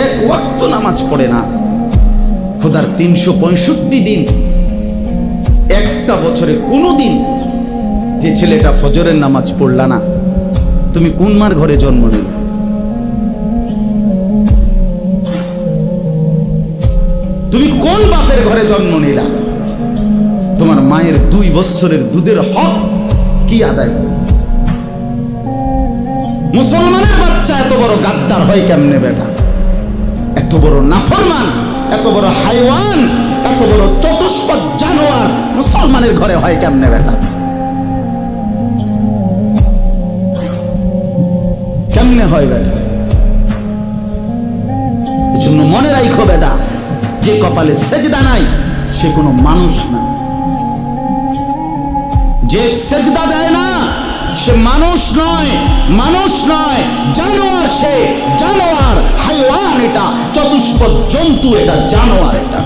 এক ওয়াক্ত নামাজ পড়ে না, খোদার 365 দিন, একটা বছরে কোনো দিন যে ছেলেটা ফজরের নামাজ পড়লা না, তুমি কোন মার ঘরে জন্ম নিলে? তুমি কোন বাপের ঘরে জন্ম নিলা? তোমার মায়ের 2 বছরের দুধের হক কি আদায়? মুসলমানের বাচ্চা এত বড় গাদ্দার হয় কেমনে বেটা? এত বড় নাফরমান, এত বড় হাইওয়ান, এত বড় চতুষ্পদ জানোয়ার মুসলমানের ঘরে হয় কেমনে বেটা? কেমনে হয় বেটা? এজন্য মনে রাখো বেটা, যে কপালে সেজদা নাই সে কোনো মানুষ না। যে সেজদা দেয় না সে মানুষ নয়, মানুষ নয়, জানোয়ার। সে জানোয়ার, হাইওয়ান, এটা চতুষ্পদ জন্তু, এটা জানোয়ার, এটা